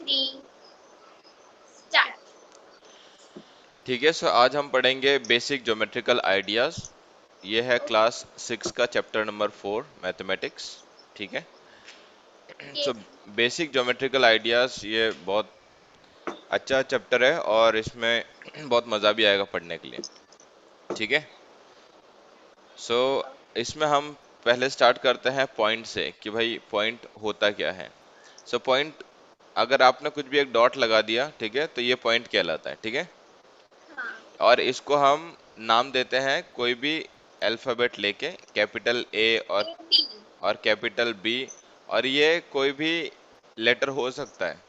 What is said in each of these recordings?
3 start. ठीक है। सो आज हम पढ़ेंगे बेसिक ज्योमेट्रिकल आइडियाज। ये है क्लास 6 का चैप्टर नंबर 4 मैथमेटिक्स। ठीक है। ये सो बेसिक ज्योमेट्रिकल आइडियाज ये बहुत अच्छा चैप्टर है और इसमें बहुत मज़ा भी आएगा पढ़ने के लिए। ठीक है। सो इसमें हम पहले स्टार्ट करते हैं पॉइंट से कि भाई पॉइंट होता क्या है। सो पॉइंट, अगर आपने कुछ भी एक डॉट लगा दिया, ठीक है, तो ये पॉइंट कहलाता है। ठीक है। हाँ और इसको हम नाम देते हैं कोई भी अल्फाबेट लेके, कैपिटल ए ए बी और कैपिटल बी। और ये कोई भी लेटर हो सकता है,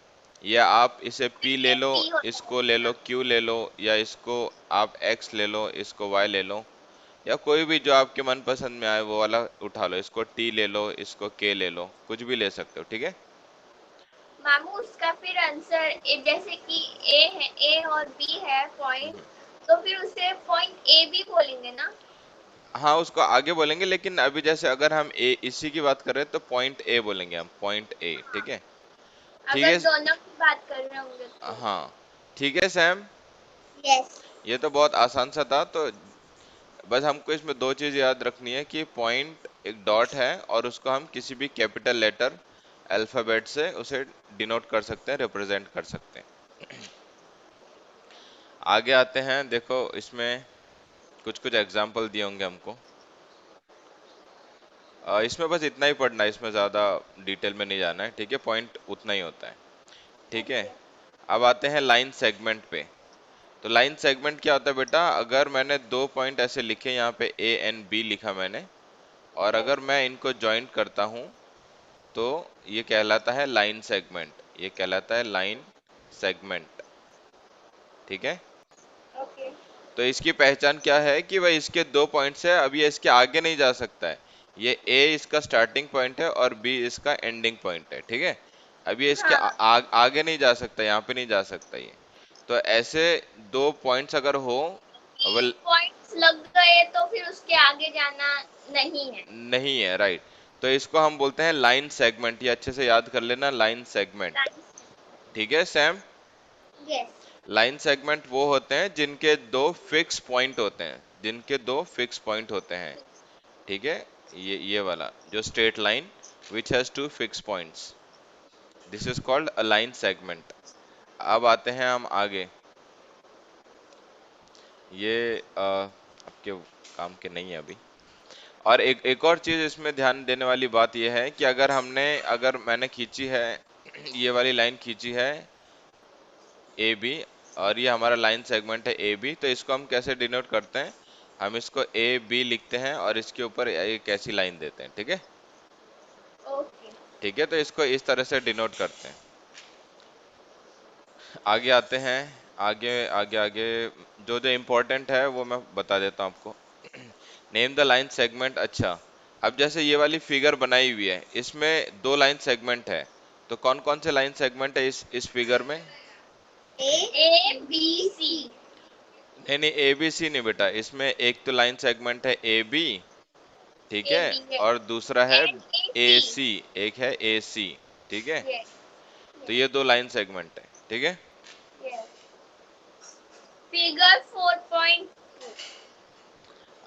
या आप इसे पी ले ये लो, बी होता है इसको ले लो ना। क्यू ले लो, या इसको आप एक्स ले लो, इसको वाई ले लो, या कोई भी जो आपके मन पसंद में आए वो वाला उठा लो। इसको टी ले लो, इसको के ले लो, कुछ भी ले सकते हो। ठीक है। मामू उसका फिर आंसर जैसे कि ए है, ए और बी है पॉइंट, हम्म। तो फिर उसे पॉइंट ए बी बोलेंगे ना। हाँ, उसको आगे बोलेंगे, लेकिन अभी जैसे अगर हम ए इसी की बात कर रहे हैं तो पॉइंट ए बोलेंगे हम, पॉइंट ए। हाँ, ठीक है। ठीक अगर है। दोनों की बात कर रहे होंगे तो। हाँ। ठीक है सैम। यस। ये तो बहुत आसान सा था। तो बस हमको इसमें दो चीज याद रखनी है कि पॉइंट एक डॉट है और उसको हम किसी भी कैपिटल लेटर अल्फाबेट से उसे डिनोट कर सकते हैं, रिप्रेजेंट कर सकते हैं। आगे आते हैं। देखो इसमें कुछ कुछ एग्जाम्पल दिए होंगे हमको। इसमें बस इतना ही पढ़ना है, इसमें ज्यादा डिटेल में नहीं जाना है। ठीक है। पॉइंट उतना ही होता है। ठीक है। ओके। अब आते हैं लाइन सेगमेंट पे। तो लाइन सेगमेंट क्या होता है बेटा? अगर मैंने दो पॉइंट ऐसे लिखे, यहाँ पे ए एंड बी लिखा मैंने, और अगर यस। मैं इनको ज्वाइंट करता हूँ तो ये कहलाता है लाइन सेगमेंट। ये कहलाता है लाइन सेगमेंट। ठीक है। ओके। तो इसकी पहचान क्या है कि भाई इसके दो पॉइंट्स है, अब ये इसके आगे नहीं जा सकता है। ये ए इसका स्टार्टिंग पॉइंट है और बी इसका एंडिंग पॉइंट है। ठीक है। अब ये इसके हाँ, आगे नहीं जा सकता, यहाँ पे नहीं जा सकता ये। तो ऐसे दो पॉइंट्स अगर हो, कि well, पॉइंट्स लग गए तो फिर उसके आगे जाना नहीं है। नहीं है, राइट। तो इसको हम बोलते हैं लाइन सेगमेंट। ये अच्छे से याद कर लेना, लाइन सेगमेंट। ठीक है सैम। यस। लाइन सेगमेंट वो होते हैं जिनके दो फिक्स पॉइंट होते हैं, जिनके दो फिक्स पॉइंट होते हैं। ठीक है। ये वाला जो straight line which has two fix points, this is called a line segment. अब आते हैं हम आगे। ये आपके काम के नहीं है अभी। और एक और चीज इसमें ध्यान देने वाली बात यह है कि अगर मैंने खींची है ये वाली लाइन खींची है ए बी, और ये हमारा लाइन सेगमेंट है ए बी, तो इसको हम कैसे डिनोट करते हैं? हम इसको ए बी लिखते हैं और इसके ऊपर एक ऐसी लाइन देते हैं। ठीक है। ओके। ठीक है। तो इसको इस तरह से डिनोट करते हैं। आगे आते हैं। आगे आगे आगे जो जो इम्पोर्टेंट है वो मैं बता देता हूँ आपको। Name the line segment. अच्छा, अब जैसे ये वाली फिगर बनाई हुई है, इसमें दो लाइन सेगमेंट है, तो कौन कौन से लाइन सेगमेंट है इस फिगर में? A B C. नहीं नहीं, ए बी सी नहीं बेटा, इसमें एक तो लाइन सेगमेंट है ए बी, ठीक ए है, बी है और दूसरा है एंड ए ए सी। सी। एक है ए सी। ठीक है। यस। तो ये दो लाइन सेगमेंट है। ठीक है। यस। फिगर 4.2।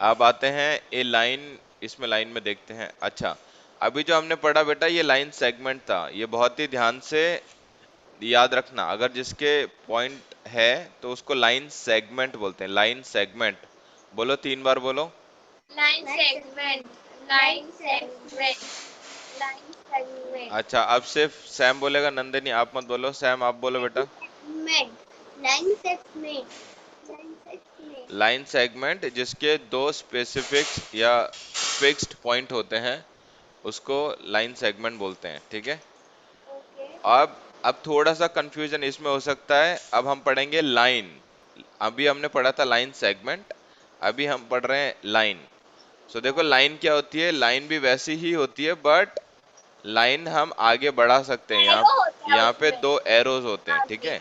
अब आते हैं ए लाइन। इसमें लाइन में देखते हैं। अच्छा, अभी जो हमने पढ़ा बेटा ये लाइन सेगमेंट था, ये बहुत ही ध्यान से याद रखना। अगर जिसके पॉइंट है तो उसको लाइन सेगमेंट बोलते हैं, लाइन सेगमेंट। बोलो, तीन बार बोलो। Line segment, line segment, line segment, अच्छा, अब सिर्फ सैम बोलेगा, नंदिनी आप मत बोलो। सैम आप बोलो लाइन बेटा। Segment, line segment, line segment. Line segment जिसके दो स्पेसिफिक या फिक्स्ड पॉइंट होते हैं उसको लाइन सेगमेंट बोलते हैं। ठीक है। ओके। अब थोड़ा सा कंफ्यूजन इसमें हो सकता है। अब हम पढ़ेंगे लाइन। अभी हमने पढ़ा था लाइन सेगमेंट, अभी हम पढ़ रहे हैं लाइन। सो देखो लाइन क्या होती है? लाइन भी वैसी ही होती है, बट लाइन हम आगे बढ़ा सकते हैं। यहाँ एरो होता है यहाँ पे उसमें दो एरोज होते हैं। ठीक आगे। है।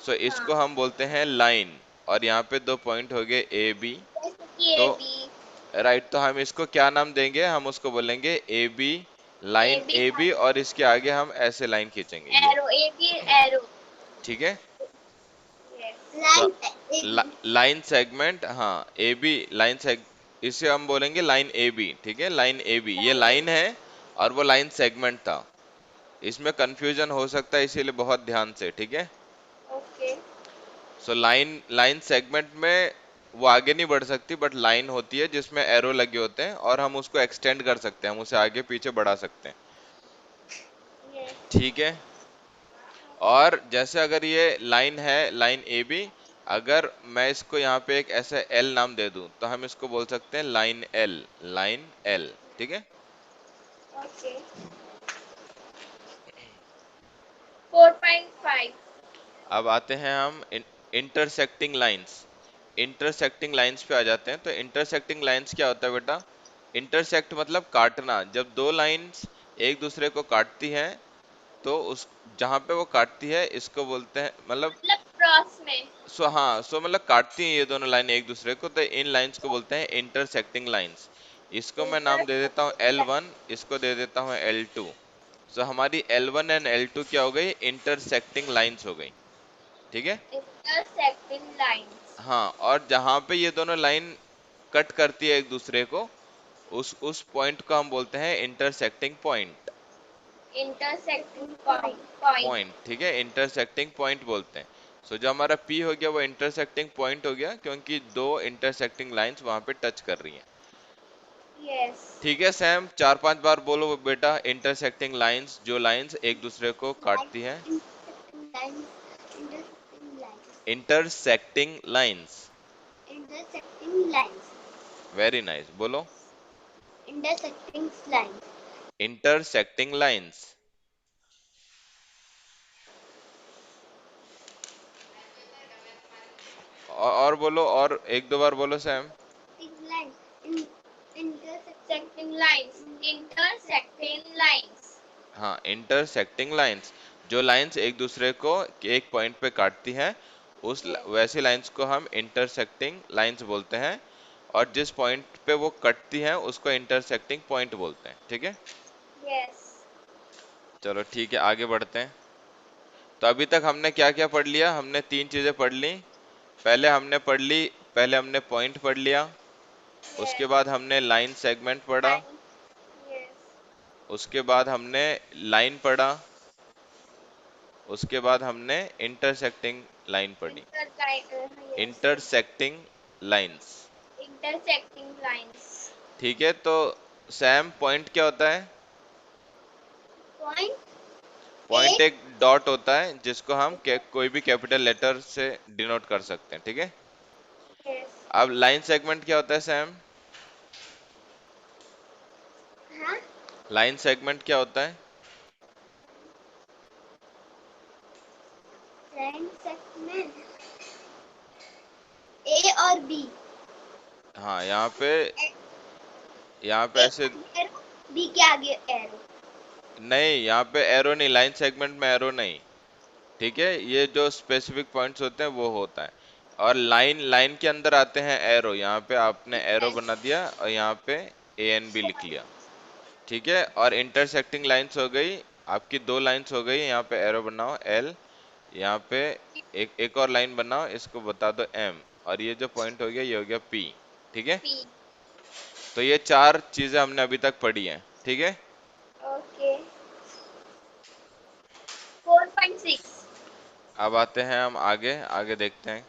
सो हाँ, इसको हम बोलते हैं लाइन। और यहाँ पे दो पॉइंट हो गए ए बी। जैसे कि तो ए बी। राइट, तो हम इसको क्या नाम देंगे? हम उसको बोलेंगे A B line A B A B और इसके आगे हम ऐसे लाइन खींचेंगे ये। Arrow, A B arrow. ठीक है। तो line A B. Line segment, हाँ ए बी लाइन सेग, इसे हम बोलेंगे लाइन ए बी। ठीक है, लाइन ए बी ये लाइन है और वो लाइन सेगमेंट था। इसमें कंफ्यूजन हो सकता है, इसीलिए बहुत ध्यान से। ठीक है। Okay. So line line segment में वो आगे नहीं बढ़ सकती, बट लाइन होती है जिसमें एरो लगे होते हैं और हम उसको एक्सटेंड कर सकते हैं, हम उसे आगे पीछे बढ़ा सकते हैं। ठीक है। और जैसे अगर ये लाइन है, लाइन ए बी, अगर मैं इसको यहाँ पे एक ऐसे एल नाम दे दूं तो हम इसको बोल सकते हैं लाइन एल, लाइन एल। ठीक है। ओके। 4.5। अब आते हैं हम इंटरसेक्टिंग लाइंस। इंटरसेक्टिंग लाइंस पे आ जाते हैं। तो इंटरसेक्टिंग लाइंस क्या होता है बेटा? इंटरसेक्ट मतलब काटना। जब दो लाइंस एक दूसरे को काटती हैं तो उस जहां पे वो काटती है इसको बोलते हैं, मतलब मतलब क्रॉस में। सो मतलब काटती हैं ये दोनों लाइन एक दूसरे को, तो इन लाइंस को बोलते हैं इंटरसेक्टिंग लाइंस। इसको मैं नाम दे देता हूँ L1, इसको दे देता हूँ L2। सो हमारी L1 एंड L2 क्या हो गई? इंटरसेक्टिंग लाइंस हो गई। ठीक है। Intersecting lines. हाँ, और जहां पे ये दोनों लाइन कट करती है एक दूसरे को, उस पॉइंट को हम बोलते हैं intersecting point. Intersecting point. Point, ठीक है, इंटरसेक्टिंग पॉइंट बोलते हैं। सो जो हमारा P हो गया वो इंटरसेक्टिंग पॉइंट हो गया, क्योंकि दो इंटरसेक्टिंग लाइंस वहां पे टच कर रही हैं। यस। ठीक है सैम, 4-5 बार बोलो बेटा, इंटरसेक्टिंग लाइंस, जो लाइंस एक दूसरे को काटती हैं। Intersecting lines. Intersecting lines. Very nice, बोलो। Intersecting lines. Intersecting lines. और बोलो, और एक दो बार बोलो Sam. Intersecting lines. Intersecting lines. हाँ, इंटरसेक्टिंग लाइंस, जो लाइंस एक दूसरे को एक पॉइंट पे काटती हैं, वैसी लाइंस को हम इंटरसेक्टिंग लाइंस बोलते हैं। और जिस पॉइंट पे वो कटती हैं उसको इंटरसेक्टिंग पॉइंट बोलते हैं। ठीक है। यस। चलो ठीक है, आगे बढ़ते हैं। तो अभी तक हमने क्या क्या पढ़ लिया? हमने तीन चीजें पढ़ ली। पहले हमने पढ़ ली, पहले हमने पॉइंट पढ़ लिया। उसके यस। बाद हमने लाइन सेगमेंट पढ़ा। लाइन। यस। उसके बाद हमने लाइन पढ़ा। उसके बाद हमने इंटरसेक्टिंग लाइन पढ़ी। Yes. Intersecting lines. Intersecting lines. ठीक है। तो सैम, पॉइंट क्या होता है? पॉइंट पॉइंट एक। एक डॉट होता है जिसको हम कोई भी कैपिटल लेटर से डिनोट कर सकते हैं। ठीक है। यस। अब लाइन सेगमेंट क्या होता है सैम? हाँ। लाइन सेगमेंट क्या होता है? लाइन सेगमेंट ए और बी। हाँ, यहाँ पे ए ऐसे बी के आगे एरो। नहीं, यहाँ पे एरो नहीं, लाइन सेगमेंट में एरो नहीं। ठीक है, ये जो स्पेसिफिक पॉइंट्स होते हैं वो होता है। और लाइन लाइन के अंदर आते हैं एरो। यहाँ पे आपने एरो बना दिया और यहाँ पे ए एन बी लिख लिया। ठीक है। और इंटरसेक्टिंग लाइंस हो गई, आपकी दो लाइंस हो गई, यहाँ पे एरो बनाओ एल, यहाँ पे एक एक और लाइन बनाओ, इसको बता दो एम, और ये जो पॉइंट हो गया ये हो गया पी। ठीक है। पी। तो ये चार चीजें हमने अभी तक पढ़ी हैं। ठीक है। ओके। 4.6। अब आते हैं हम आगे, आगे देखते हैं।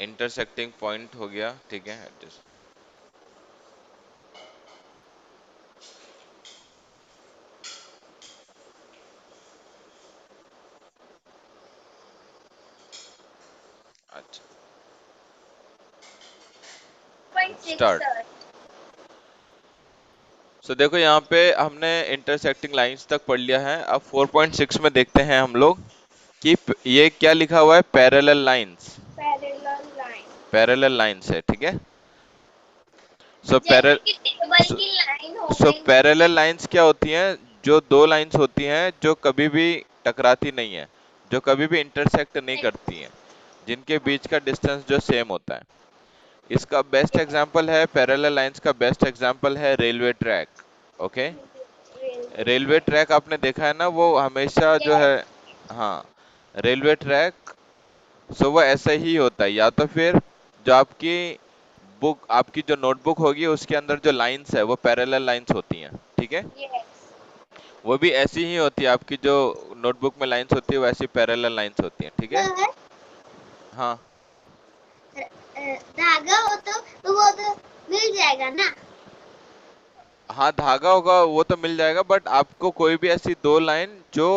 इंटरसेक्टिंग पॉइंट हो गया। ठीक है, एडजस्ट। अच्छा, 4.6 स्टार्ट। सर। सो देखो, यहाँ पे हमने इंटरसेक्टिंग लाइंस तक पढ़ लिया है। अब 4.6 में देखते हैं हम लोग कि ये क्या लिखा हुआ है? Parallel lines. Parallel line. Parallel lines है। ठीक है। सो जैसे कि टेबल सो, की लाइन हो सो गई। पैरेलल लाइंस क्या होती हैं? जो दो लाइंस होती हैं जो कभी भी टकराती नहीं है, जो कभी भी इंटरसेक्ट नहीं करती हैं, जिनके बीच का डिस्टेंस जो सेम होता है। इसका बेस्ट एग्जांपल है, पैरेलल लाइंस का बेस्ट एग्जांपल है railway track. Okay. Railway railway track. Track आपने देखा है ना, वो हमेशा जो है, यस। हाँ, रेलवे ट्रैक, सो वो ऐसा ही होता है। या तो फिर जो आपकी बुक, आपकी जो नोटबुक होगी उसके अंदर जो लाइंस है वो पैरेलल लाइंस होती हैं, ठीक है। यस। वो भी ऐसी ही होती है, आपकी जो नोटबुक में लाइंस होती है वैसी पैरेलल लाइंस होती हैं, ठीक है। सर, हाँ धागा हो तो वो तो मिल जाएगा ना। हाँ, धागा होगा वो तो मिल जाएगा, बट आपको कोई भी ऐसी दो लाइन जो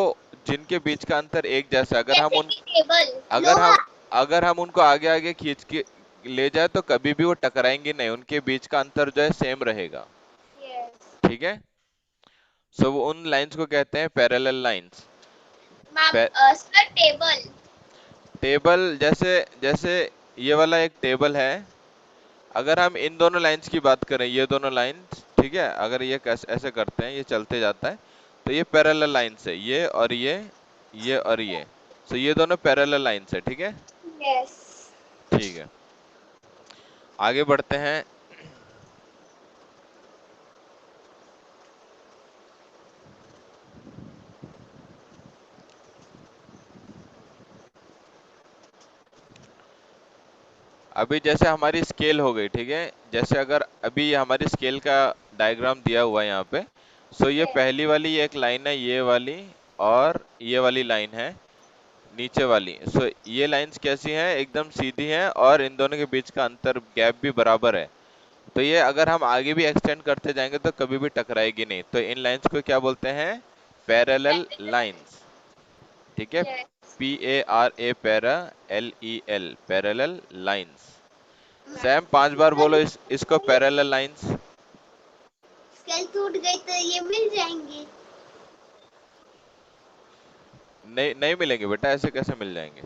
जिनके बीच का अंतर एक जैसा है, जैसे कि टेबल अगर लोहा। हम अगर हम उनको आगे आगे खींच के ले जाए तो कभी भी वो टकराएंगी नहीं, उनके बीच का अंतर जो है सेम रहेगा, यस। ठीक है। सो वो उन लाइंस को कहते हैं parallel lines. Ma'am, sir table. Table, जैसे जैसे ये वाला एक टेबल है, अगर हम इन दोनों लाइंस की बात करें, ये दोनों लाइंस, ठीक है, अगर ये ऐसे करते हैं, ये चलते जाता है, तो ये पैरेलल लाइंस है, ये और ये और ये। सो ये दोनों पैरेलल लाइंस है, ठीक है। यस। ठीक है, आगे बढ़ते हैं। अभी जैसे हमारी स्केल हो गई, ठीक है, जैसे अगर अभी ये हमारी स्केल का डायग्राम दिया हुआ है यहाँ पे, सो ये यस। पहली वाली एक लाइन है, ये वाली, और ये वाली लाइन है नीचे वाली। सो ये लाइंस कैसी हैं, एकदम सीधी हैं, और इन दोनों के बीच का अंतर गैप भी बराबर है। तो ये अगर हम आगे भी एक्सटेंड करते जाएंगे तो कभी भी टकराएगी नहीं। तो इन लाइंस को क्या बोलते हैं, पैरेलल लाइंस, ठीक है। Yes. PARA, para, LEL, parallel lines. Sam 5 बार बोलो इसको, पैरेलल लाइंस। स्केल टूट गई तो ये मिल जाएंगे। नहीं नहीं मिलेंगे बेटा, ऐसे कैसे मिल जाएंगे।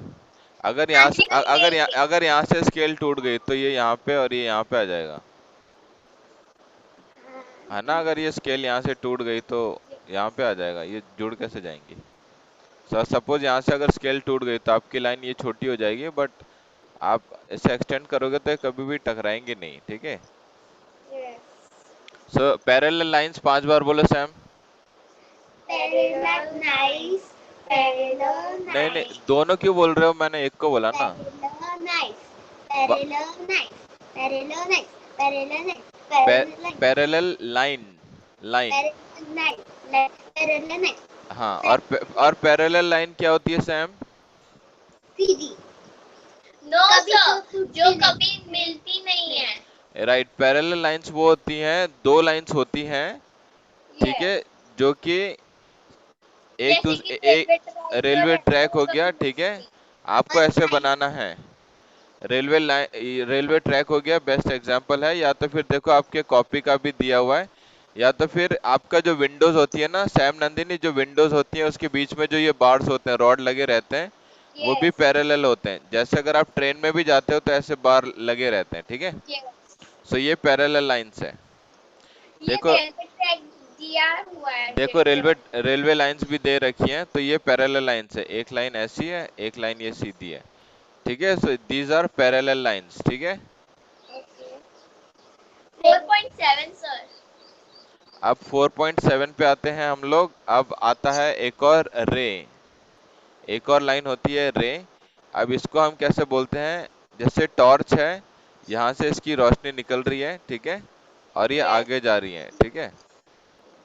अगर हाँ यहाँ से जी मिलेंगे। अगर यहाँ से स्केल टूट गई तो ये यहाँ पे और ये यहाँ पे आ जाएगा, है ना। अगर ये स्केल यहाँ से टूट गई तो यहाँ पे आ जाएगा, ये जुड़ कैसे जाएंगी। सपोज यहाँ से अगर स्केल टूट गई तो आपकी लाइन ये छोटी हो जाएगी, बट आप इसे एक्सटेंड करोगे तो ये कभी भी टकराएंगे नहीं, ठीक है। यस। सो पैरेलल लाइंस 5 बार बोलो सैम। Parallel lines. पैरेलल नहीं नहीं, नाइस। दोनों क्यों बोल रहे हो, मैंने एक को बोला ना। Parallel lines. वा- parallel lines. Parallel lines. Parallel lines. Parallel lines. Parallel line, line. Parallel lines. Parallel lines. हाँ, और पैरेलल लाइन क्या होती है सैम। सीधी। नो सर, जो कभी मिलती नहीं है। राइट, पैरेलल लाइंस वो होती हैं, दो लाइंस होती हैं, ठीक है, यस। जो कि एक जैसे कि दूसरे, रेलवे एक ट्रैक जो रेलवे रहता है ट्रैक वो हो गया, कभी ठीक है। मिलती आपको और ऐसे लाइन। बनाना है, रेलवे लाइन, रेलवे ट्रैक हो गया, बेस्ट एग्जांपल है। या तो फिर देखो आपके कॉपी का भी दिया हुआ है, या तो फिर आपका जो विंडोज होती है ना सैम नंदिनी, जो विंडोज होती है उसके बीच में जो ये बार्स होते हैं, रॉड लगे रहते हैं, वो भी यस। पैरेलल होते हैं। जैसे अगर आप ट्रेन में भी जाते हो तो ऐसे बार लगे रहते हैं, ठीक है। यस। सो ये पैरेलल लाइंस है। ये देखो, रेलवे ट्रैक दिया हुआ है देखो रेलवे जो। रेलवे लाइंस भी दे रखी हैं, तो ये पैरेलल लाइंस है, एक लाइन ऐसी है, एक लाइन ये सीधी है, ठीक है। So these are parallel lines, ठीक है। ओके। 4.7 सर। अब 4.7 पे आते हैं हम लोग। अब आता है एक और रे, एक और लाइन होती है रे। अब इसको हम कैसे बोलते हैं, जैसे टॉर्च है, यहाँ से इसकी रोशनी निकल रही है, ठीक है, और ये यस। आगे जा रही है, ठीक है।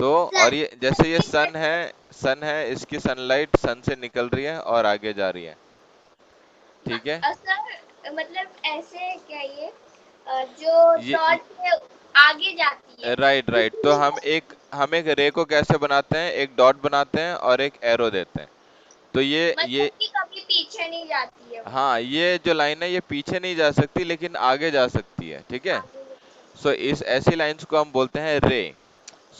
तो और ये जैसे ये सन है, सन है, इसकी सनलाइट सन से निकल रही है और आगे जा रही है, ठीक है। सर मतलब ऐसे क्या ये जो ये टॉर्च है आगे जाती है। राइट राइट, तो हम एक रे को कैसे बनाते हैं, एक डॉट बनाते हैं और एक एरो देते हैं। तो ये मतलब कि कभी पीछे नहीं जाती है वो। हाँ, ये जो लाइन है ये पीछे नहीं जा सकती लेकिन आगे जा सकती है, ठीक है। आगे जा सकती सो इस ऐसी लाइंस को हम बोलते हैं रे।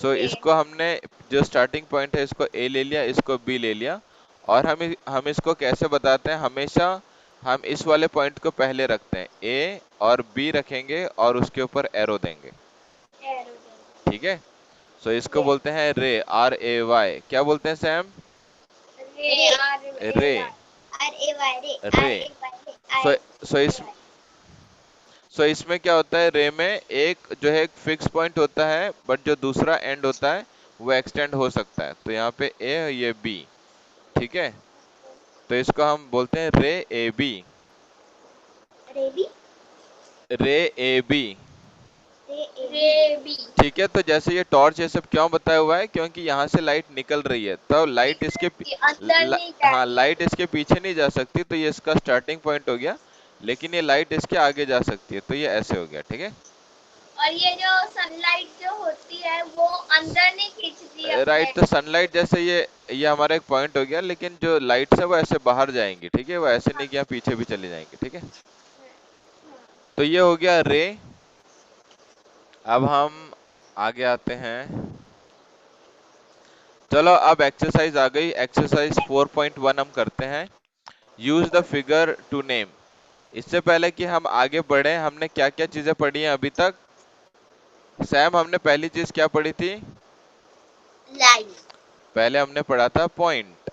सो है। इसको हमने, जो स्टार्टिंग पॉइंट है इसको ए ले लिया, इसको बी ले लिया, और हम इसको कैसे बताते हैं, हमेशा हम इस वाले पॉइंट को पहले रखते हैं, ए और बी रखेंगे और उसके ऊपर एरो देंगे, एरोगेंट। ठीक है। सो इसको ये बोलते हैं रे, RAY। क्या बोलते हैं सैम, रे आर ए रे, वाई। आर ए वाई रे। आर रे। ए वाई रे। सो आर सो ए इस वाई। सो इसमें क्या होता है, रे में एक जो है एक फिक्स पॉइंट होता है, बट जो दूसरा एंड होता है वो एक्सटेंड हो सकता है। तो यहाँ पे ए है, ये बी, ठीक है। तो इसको हम बोलते हैं रे ए बी। रेबी रे ए बी, रेबी ठीक है। तो जैसे ये टॉर्च ये सब क्यों बताया हुआ है, क्योंकि यहाँ से लाइट निकल रही है, तो लाइट इसके अंदर नहीं हाँ, जाती। लाइट इसके पीछे नहीं जा सकती, तो ये इसका स्टार्टिंग पॉइंट हो गया। लेकिन ये लाइट इसके आगे जा सकती है, तो ये ऐसे हो गया, ठीक है। और ये जो सनलाइट जो होती है वो अंदर नहीं खींचती राइट, अपने। तो सनलाइट जैसे ये हमारा एक पॉइंट हो गया, लेकिन जो लाइट्स है वो ऐसे बाहर जाएंगी, ठीक है, वो ऐसे नहीं कि यहाँ पीछे भी चले जाएंगे, ठीक है। तो ये हो गया रे। अब हम आगे आते हैं। चलो अब एक्सरसाइज आ गई, एक्सरसाइज 4.1 हम करते हैं। Use the figure to name. इससे पहले कि हम आगे बढ़े, हमने क्या क्या चीजें पढ़ी हैं अभी तक। सैम, हमने पहली चीज क्या पढ़ी थी? लाइन पहले हमने पढ़ा था पॉइंट।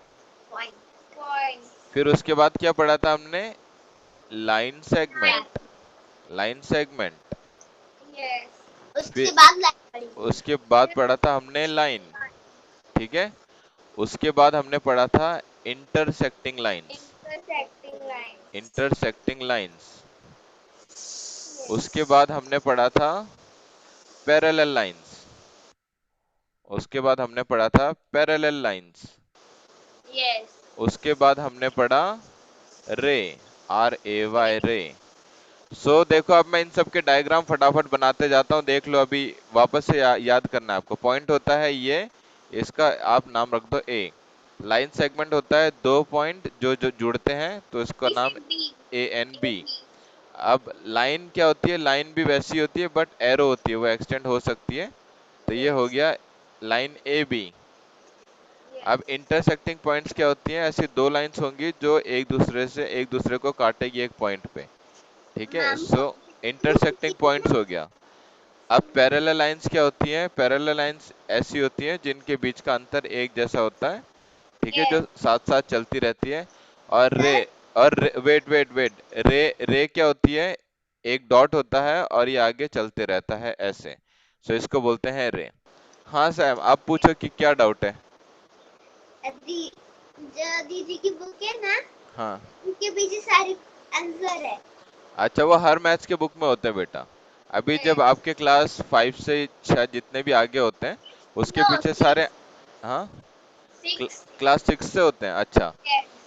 पॉइंट पॉइंट फिर उसके बाद क्या पढ़ा था हमने? Line line segment. Line segment. Yes फिर उसके बाद लाइन उसके बाद पढ़ा था हमने लाइन, ठीक है। उसके बाद हमने पढ़ा था intersecting lines. Intersecting line intersecting lines. उसके बाद हमने पढ़ा था पैरेलल लाइंस। उसके बाद हमने पढ़ा था पैरेलल लाइंस। यस उसके बाद हमने पढ़ा रे, आर ए वाई, रे। सो देखो, अब मैं इन सब के डायग्राम फटाफट बनाते जाता हूँ, देख लो। अभी वापस से याद करना है आपको। पॉइंट होता है ये, इसका आप नाम रख दो ए। लाइन सेगमेंट होता है दो पॉइंट जो जो जुड़ते हैं, तो इसका नाम बी ए एन बी। अब लाइन क्या होती है? लाइन भी वैसी होती है, बट एरो होती है, वो एक्सटेंड हो सकती है। तो ये हो यस गया लाइन ए बी। अब यस इंटरसेक्टिंग पॉइंट्स क्या होती हैं? ऐसी दो लाइंस होंगी जो एक दूसरे को काटेगी एक पॉइंट पे, ठीक है। मैम सो इंटरसेक्टिंग पॉइंट्स हो गया। अब पैरेलल लाइंस क्या होती हैं? पैरेलल लाइंस ऐसी होती हैं जिनके बीच का अंतर एक जैसा होता है, ठीक है, जो यस साथ साथ चलती रहती है। और रे, सर वेट वेट वेट, रे रे क्या होती है? एक डॉट होता है और ये आगे चलते रहता है ऐसे। सो इसको बोलते हैं रे। हाँ सैम, आप पूछो कि क्या डाउट है। दी जो दीदी की बुक है ना हाँ, उनके पीछे सारे आंसर है। अच्छा, वो हर मैथ्स के बुक में होते हैं बेटा। अभी जब आपके क्लास 5 से 6 जितने भी आगे होते हैं, उसके नो पीछे सारे, हाँ, सिक्स क्लास 6 से होते हैं। अच्छा,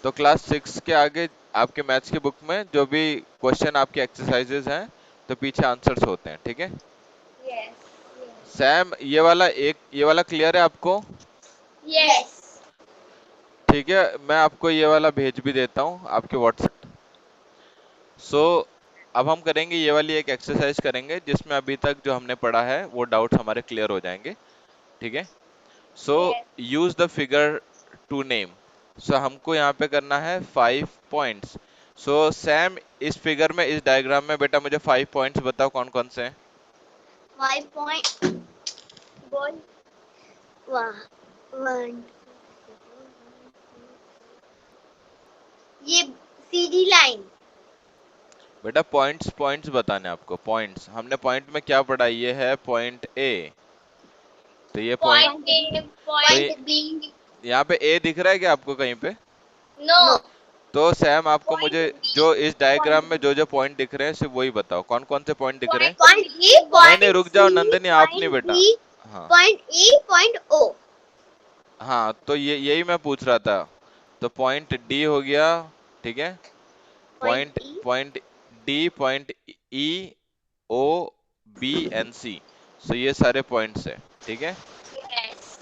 तो क्लास 6 के आगे आपके मैथ्स की बुक में जो भी क्वेश्चन आपके एक्सरसाइजेज हैं, तो पीछे आंसर्स होते हैं, ठीक है। यस सैम, ये वाला क्लियर है आपको? यस ठीक है, मैं आपको ये वाला भेज भी देता हूँ आपके व्हाट्सएप। सो अब हम करेंगे ये वाली एक एक्सरसाइज करेंगे, जिसमें अभी तक जो हमने पढ़ा है वो डाउट्स हमारे क्लियर हो जाएंगे, ठीक है। So yes use the figure to name. So हमको यहाँ पे करना है 5 पॉइंट्स। सो सैम, इस फिगर में, इस डायग्राम में बेटा मुझे 5 पॉइंट्स बताओ कौन कौन से हैं। 5 बोल वाह वन ये सीधी लाइन बेटा पॉइंट्स पॉइंट्स बताने आपको, पॉइंट्स। हमने पॉइंट में क्या पढ़ा? ये है पॉइंट ए, तो ये पॉइंट, पॉइंट ए तो पॉइंट बी यहाँ पे ए दिख रहा है क्या आपको कहीं पे? नो तो सैम, आपको पॉइंट मुझे बी जो इस डायग्राम में पॉइंट जो जो पॉइंट दिख रहे हैं सिर्फ वही बताओ, कौन कौन से पॉइंट दिख रहे हैं। पॉइंट ए नहीं नहीं, पॉइंट रुक जाओ सी नंदनी, आप नहीं पॉइंट बेटा। बी हाँ पॉइंट ए पॉइंट ओ हाँ, तो ये यही मैं पूछ रहा था। तो पॉइंट डी हो गया, ठीक है। Point point E point D, point E, O, B and C. So ये सारे पॉइंट्स है, ठीक है। यस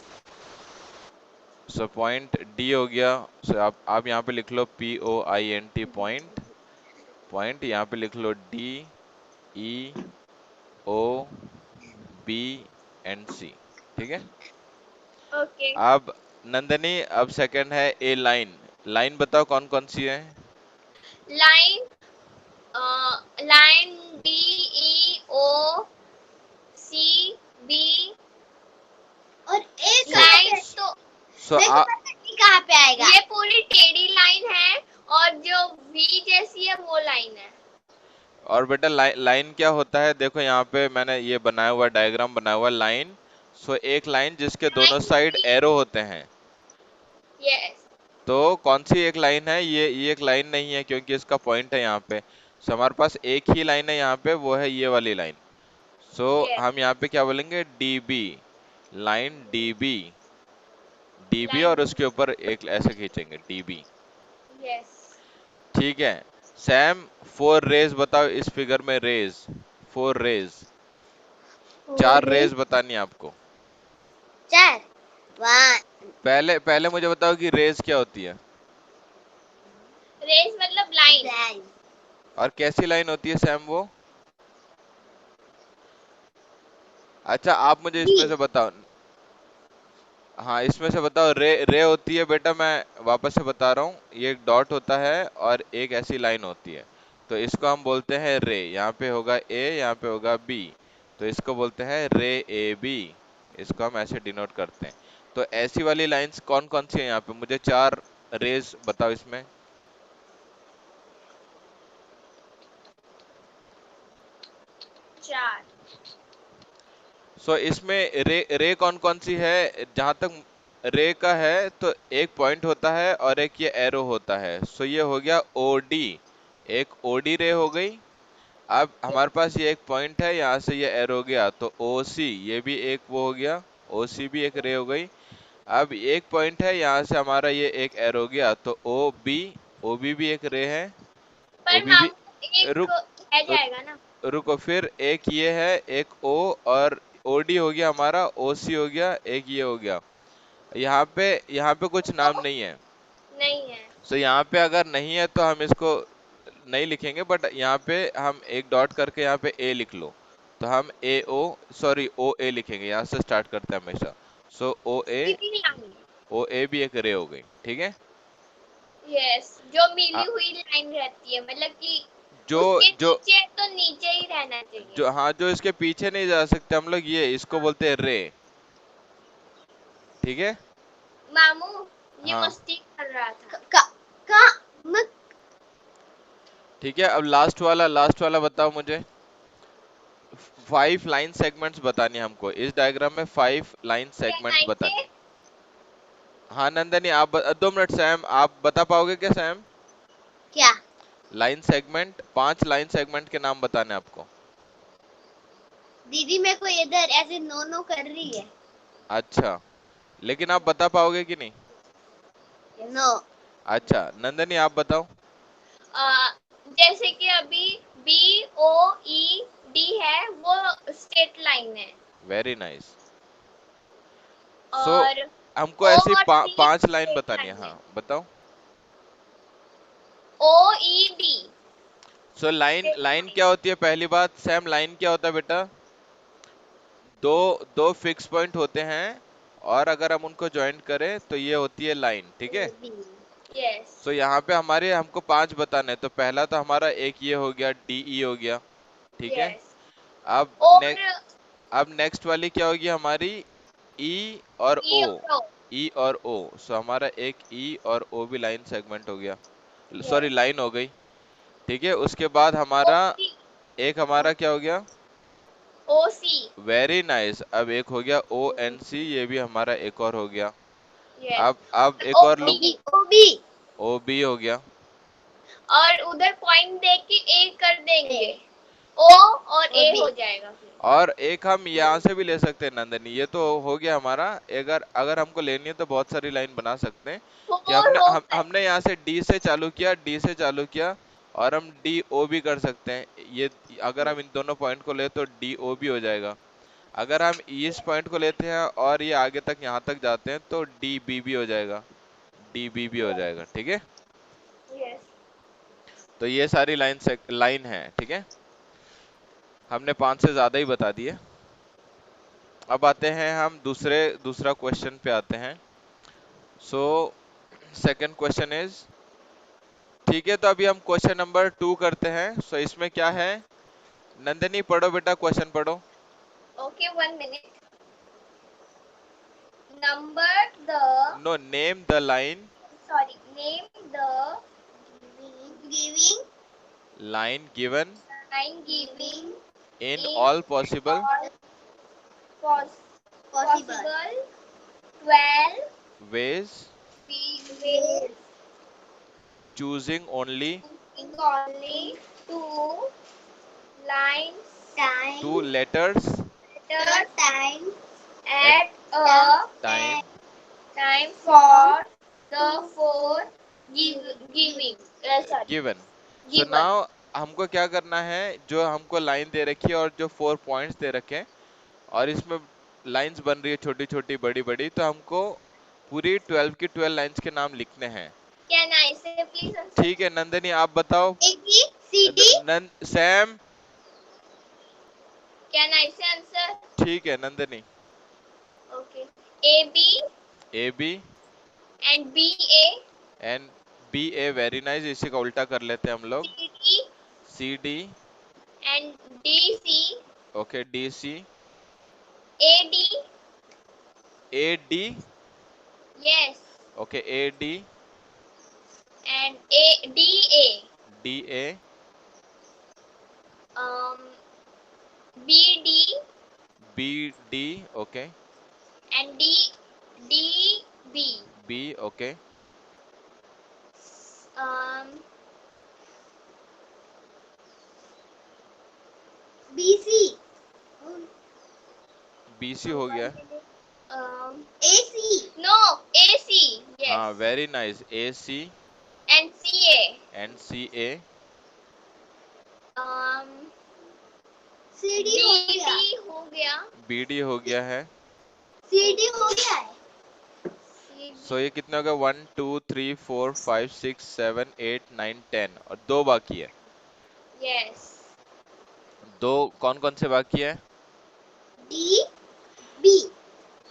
सो पॉइंट डी हो गया। सो आप यहाँ पे लिख लो P O I N T, point. Point यहाँ पे लिख लो D, E, O, B and C, ठीक है। ओके अब नंदनी, अब सेकंड है ए लाइन। लाइन बताओ कौन कौन सी है। लाइन लाइन डी ई ओ सी बी और एक सो लाइन तो सो मेरे को पता नहीं कहाँ पे आएगा ये पूरी टेढ़ी लाइन है और जो वी जैसी है वो लाइन है। और बेटा लाइन क्या होता है, देखो यहाँ पे मैंने ये बनाया हुआ डायग्राम बनाया हुआ लाइन। सो एक लाइन जिसके दोनों लाइन साइड भी। एरो होते हैं। यस। तो कौन सी एक लाइन है, ये एक लाइन नहीं है क्योंकि इसका पॉइंट है यहाँ पे। सो हमारे पास एक ही लाइन है यहाँ पे, वो है ये वाली लाइन। So yes. हम यहाँ पे क्या बोलेंगे, dB, line dB, dB line और डी। उसके ऊपर एक ऐसे खींचेंगे डीबी। यस। ठीक है। सैम, 4 रेज बताओ इस फिगर में, रेज, 4 रेज, 4 रेज बतानी है आपको। चार। वन। पहले पहले मुझे बताओ कि रेज क्या होती है, रेस मतलब लाइन। लाइन। और कैसी लाइन होती है सैम वो। अच्छा आप मुझे बी। इसमें से बताओ। हाँ इसमें से बताओ, रे रे होती है बेटा, मैं वापस से बता रहा हूँ, ये एक डॉट होता है और एक ऐसी लाइन होती है। तो इसको हम बोलते हैं रे, यहाँ पे होगा ए, यहाँ पे होगा बी, तो इसको बोलते हैं रे ए बी। इसको हम ऐसे डिनोट करते हैं। तो ऐसी वाली लाइंस कौन कौन सी है यहाँ पे, मुझे 4 रेज बताओ इसमें। चार। सो इसमें रे रे कौन कौन सी है, जहां तक रे का है तो एक पॉइंट होता है और एक ये एरो होता है। सो ये हो गया ओडी, एक ओडी रे हो गई। अब हमारे पास ये एक पॉइंट है, यहाँ से ये एरो गया तो ओ सी, ये भी एक वो हो गया, ओ सी भी एक रे हो गई। अब एक पॉइंट है, यहाँ से हमारा ये एक एरो गया तो ओ बी, ओ बी भी एक रे है। ओ पर बी भी, मामू एक रुक, रह जाएगा ना। रुको, फिर एक ये है, एक ओ, और ओडी हो गया हमारा, ओसी हो गया, एक ये हो गया। यहाँ पे कुछ नाम ओ नहीं है। नहीं है। सो यहाँ पे अगर नहीं है तो हम इसको नहीं लिखेंगे, बट यहाँ पे हम एक डॉट करके यहाँ पे ए लिख लो। तो हम ए ओ, सॉरी ओ ए लिखेंगे, यहाँ से स्टार्ट करते हैं हमेशा। सो ओ ए, सीधी लाइन। ओ ए भी एक रे हो गई, ठीक है। यस, जो मिली आ, हुई लाइन रहती है, मतलब कि जो उसके जो नीचे तो नीचे ही रहना चाहिए। जो हाँ, जो इसके पीछे नहीं जा सकते हम लोग, ये इसको बोलते हैं रे, ठीक है। मामू ये हाँ मस्ती कर रहा था। का का मत। ठीक है। अब लास्ट वाला बताओ मुझे। 5 लाइन सेगमेंट्स बतानी है हमको इस डायग्राम में, 5 लाइन क्या सेगमेंट्स लाइन बतानी थे? है। हाँ नंदनी, 2 मिनट, सैम आप बता पाओगे क्या सैम। क्या? लाइन सेगमेंट, 5 लाइन सेगमेंट के नाम बताने हैं आपको। दीदी मेरे को इधर ऐसे नो नो कर रही है। अच्छा, लेकिन आप बता पाओगे कि नहीं। नो। अच्छा नंदनी आप बताओ। जैसे कि अभी बी ओ ई डी है, वो स्ट्रेट लाइन है। Very nice. सो और हमको ओ ऐसी और सी 5 लाइन स्ट्रेट बतानी है, लाइन है। हाँ बताओ। O E D so line straight line line. क्या होती है, पहली बात सैम, लाइन क्या होता है बेटा, दो दो फिक्स पॉइंट होते हैं और अगर हम उनको ज्वाइंट करें तो ये होती है लाइन, ठीक है। यस। सो यहाँ पे हमारे हमको 5 बताने हैं, तो पहला तो हमारा एक ये हो गया, डीई हो गया, ठीक है। यस। अब और अब नेक्स्ट वाली क्या होगी हमारी, ई और ई ओ, और ओ। ई और ओ। सो हमारा एक ई और ओ भी लाइन सेगमेंट हो गया, सॉरी यस। लाइन हो गई, ठीक है। उसके बाद ओ हमारा सी। एक हमारा क्या हो गया, ओ सी। Very nice. अब एक हो गया ओ एन सी, ये भी हमारा एक और हो गया। यस। अब एक ओ और लो, B. O B. O B हो गया। और उधर पॉइंट दे के ए कर देंगे, ओ और ए बी। हो जाएगा फिर। और एक हम यहाँ से भी ले सकते हैं नंदनी, ये तो हो गया हमारा। अगर अगर हमको लेनी है तो बहुत सारी लाइन बना सकते हैं। कि फोर हो गए। हमने यहाँ से डी से चालू किया, डी से चालू किया, और हम डी ओ भी कर सकते हैं। ये अगर हम इन दोनों पॉइंट को ले तो डी ओ भी हो जाएगा। अगर हम इस पॉइंट को लेते हैं और ये आगे तक यहाँ तक जाते हैं तो डी बी भी हो जाएगा, डी बी भी हो जाएगा, ठीक है। यस। तो ये सारी लाइन है, ठीक है। हमने 5 से ज्यादा ही बता दिए। अब आते हैं हम दूसरा क्वेश्चन पे आते हैं। सो सेकंड क्वेश्चन इज, ठीक है, तो अभी हम क्वेश्चन नंबर 2 करते हैं। सो इसमें क्या है, नंदनी पढ़ो बेटा, क्वेश्चन पढ़ो। Okay, 1 minute. Number the, no, name the line, sorry, name the giving line given line giving in in all possible all Possible. possible 12 ways, ways, choosing only using only two lines, two Time. letters letters Time. at at a time time for the four giving. Sorry, given. So given. now हमको क्या करना है, जो हमको line दे रखी है और जो 4 पॉइंट्स दे रखे हैं और इसमें लाइंस बन रही है छोटी छोटी बड़ी बड़ी, तो हमको पूरी 12 की 12 लाइंस के नाम लिखने हैं। Can I say please answer? ठीक है नंदनी आप बताओ। CD. Same. Can I say answer? ठीक है Nandini. Okay. AB A B and BA, and B A, very nice, इसी का उल्टा कर लेते हैं हम लोग। CD C D, and DC, okay D C, AD, A D, yes, okay A D, and DA, D A, um, BD B D, okay and DB, बी, okay um, BC. B C हो गया। AC. no, AC, हाँ yes, very nice, A C and CA, and C A, um, CD हो गया. BD हो गया, B D हो गया है। CD हो गया है. CB, सो ये कितने हो गए, 1 2 3 4 5 6 7 8 9 10 और दो बाकी है। yes, दो कौन कौन से बाकी है? D. B.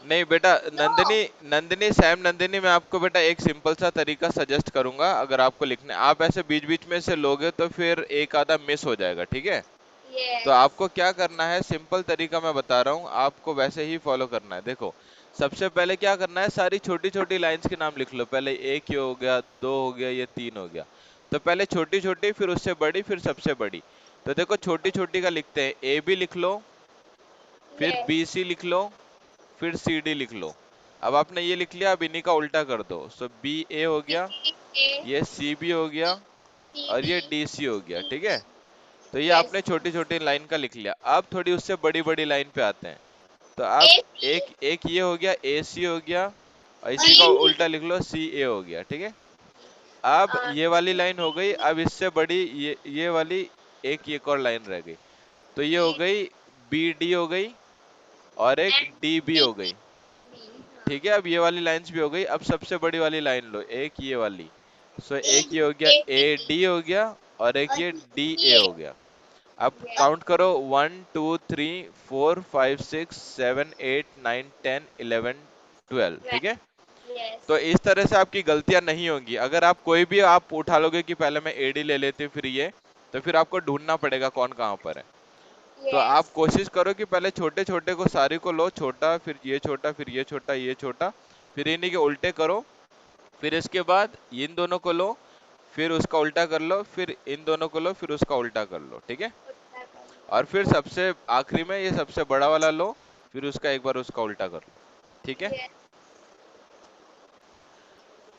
नहीं बेटा नंदिनी, नंदिनी सैम, नंदिनी मैं आपको बेटा एक सिंपल सा तरीका सजेस्ट करूंगा, अगर आपको लिखने आप ऐसे बीच बीच में से लोगे तो फिर एक आधा मिस हो जाएगा, ठीक है? yes, तो आपको क्या करना है, सिंपल तरीका मैं बता रहा हूँ, आपको वैसे ही फॉलो करना है। देखो सबसे पहले क्या करना है, सारी छोटी छोटी लाइंस के नाम लिख लो। पहले एक ये हो गया, दो हो गया, ये तीन हो गया। तो पहले छोटी छोटी, फिर उससे बड़ी, फिर सबसे बड़ी। तो देखो छोटी छोटी का लिखते हैं, ए बी लिख लो, फिर yes, बी सी लिख लो, फिर सी डी लिख लो। अब आपने ये लिख लिया, अब इन्हीं का उल्टा कर दो। सो बी ए हो गया, A, ये सी बी हो गया और ये CB, डी सी हो गया, ठीक है? तो ये yes, आपने छोटी छोटी लाइन का लिख लिया। अब थोड़ी उससे बड़ी बड़ी लाइन पे आते हैं। तो अब AC, एक एक ये हो गया, ए सी हो गया और इसी और का ये उल्टा लिख लो, सी ए हो गया, ठीक है? अब ये वाली लाइन हो गई, अब इससे बड़ी ये वाली एक और लाइन रह गई। तो ये हो गई बी डी हो गई और एक and डी बी हो गई, ठीक है? अब ये वाली लाइंस भी हो गई। अब सबसे बड़ी वाली लाइन लो, एक ये वाली। सो एक ये हो गया, ए डी हो गया और एक ये डी ए हो गया। अब काउंट करो, 1 2 3 4 5 6 7 8 9 10 11 12, ठीक है? yes, तो इस तरह से आपकी गलतियां नहीं होंगी। अगर आप कोई भी आप उठा लोगे कि पहले मैं एडी ले लेती हूँ फिर ये, तो फिर आपको ढूंढना पड़ेगा कौन कहाँ पर है। तो yes, आप कोशिश करो कि पहले छोटे छोटे को सारे को लो, छोटा फिर ये छोटा फिर ये छोटा ये छोटा, फिर इन्हीं के उल्टे करो। फिर इसके बाद इन दोनों को लो, फिर उसका उल्टा कर लो, फिर इन दोनों को लो, फिर उसका उल्टा कर लो, ठीक है? और फिर सबसे आखिरी में ये सबसे बड़ा वाला लो, फिर उसका एक बार उसका उल्टा कर लो, ठीक है? yes,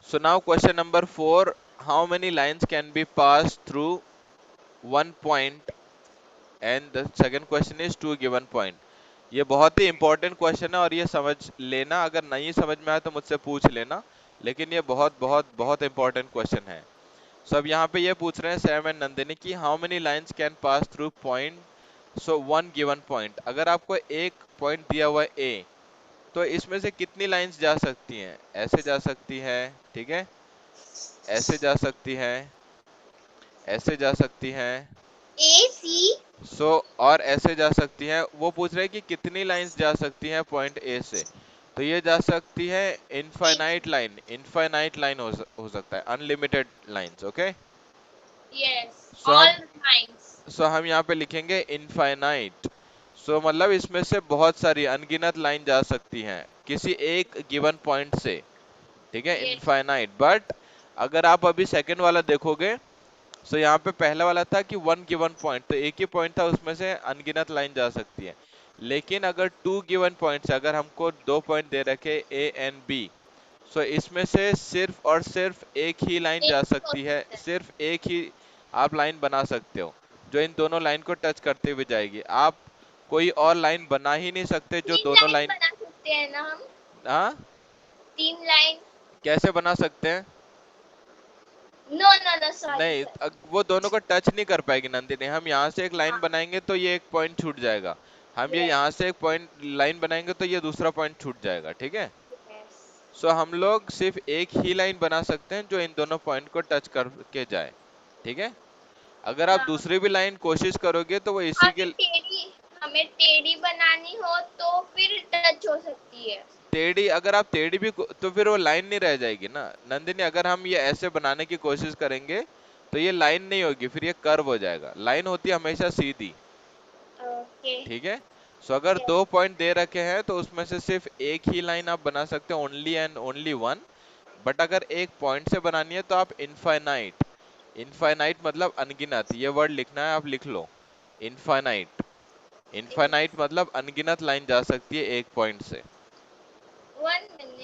So now question number 4, how many lines can be passed through one point? And the second question is two given point. ये बहुत ही इंपॉर्टेंट क्वेश्चन है और ये समझ लेना, अगर नहीं समझ में आया तो मुझसे पूछ लेना, लेकिन ये बहुत बहुत बहुत इंपॉर्टेंट क्वेश्चन है। सो अब यहाँ पे ये पूछ रहे हैं सैम एंड नंदिनी की how many lines can pass through point, so one given point. अगर आपको एक पॉइंट दिया हुआ है ए, तो इसमें से कितनी लाइंस जा सकती हैं? ऐसे जा सकती है, ठीक है? ऐसे जा सकती है, ऐसे जा सकती है, AC. और ऐसे जा सकती है। वो पूछ रहे हैं कि कितनी लाइंस जा सकती हैं पॉइंट ए से। तो ये जा सकती है इनफाइनाइट लाइन, इनफाइनाइट लाइन हो सकता है, unlimited lines, okay? yes, So all हम lines, हम यहाँ पे लिखेंगे इनफाइनाइट। मतलब इसमें से बहुत सारी अनगिनत लाइन जा सकती हैं किसी एक गिवन पॉइंट से, ठीक है? yes, infinite. बट अगर आप अभी सेकंड वाला देखोगे सो यहाँ पे पहला वाला था कि वन गिवन पॉइंट, तो एक ही पॉइंट था, उसमें से अनगिनत लाइन जा सकती है। लेकिन अगर टू गिवन पॉइंट्स, अगर हमको दो पॉइंट दे रखे ए एंड बी, सो इसमें से सिर्फ और सिर्फ एक ही लाइन एक जा ही हो सकती है, सकता है। सिर्फ एक ही आप लाइन बना सकते हो जो इन दोनों लाइन को टच करते हुए जाएगी। आप कोई और लाइन बना ही नहीं सकते जो तीन दोनों लाइन लाइन। बना सकते हैं ना हम? हाँ, तीन लाइन? कैसे बना सकते हैं? नो नो नो, सॉरी नहीं, सॉरी। वो दोनों को टच नहीं कर पाएगी नंदिनी। हम यहाँ से एक लाइन हाँ, बनाएंगे तो ये एक पॉइंट छूट जाएगा, हम ये यस यहाँ से एक पॉइंट लाइन बनाएंगे तो ये दूसरा पॉइंट छूट जाएगा, ठीक है। यस। सो हम लोग सिर्फ एक ही लाइन बना सकते हैं जो इन दोनों पॉइंट को टच करके जाए, ठीक है। अगर आप हाँ, दूसरी भी लाइन कोशिश करोगे तो वो इसी के हमें टेढ़ी बनानी हो तो फिर टच हो सकती है। टेढ़ी, अगर आप टेढ़ी भी तो फिर वो लाइन नहीं रह जाएगी ना नंदिनी। अगर हम ये ऐसे बनाने की कोशिश करेंगे तो ये लाइन नहीं होगी, फिर ये कर्व हो जाएगा। लाइन होती है हमेशा सीधी, ओके। ठीक है। सो अगर यस। दो पॉइंट दे रखे हैं तो उसमें से सिर्फ एक ही लाइन आप बना सकते हो, only and only one. But अगर एक पॉइंट से बनानी है तो आप इनफाइनाइट, इनफाइनाइट मतलब अनगिनत, ये वर्ड लिखना है, आप लिख लो इनफाइनाइट। इनफाइनाइट मतलब अनगिनत लाइन जा सकती है एक पॉइंट से। 1 मिनट।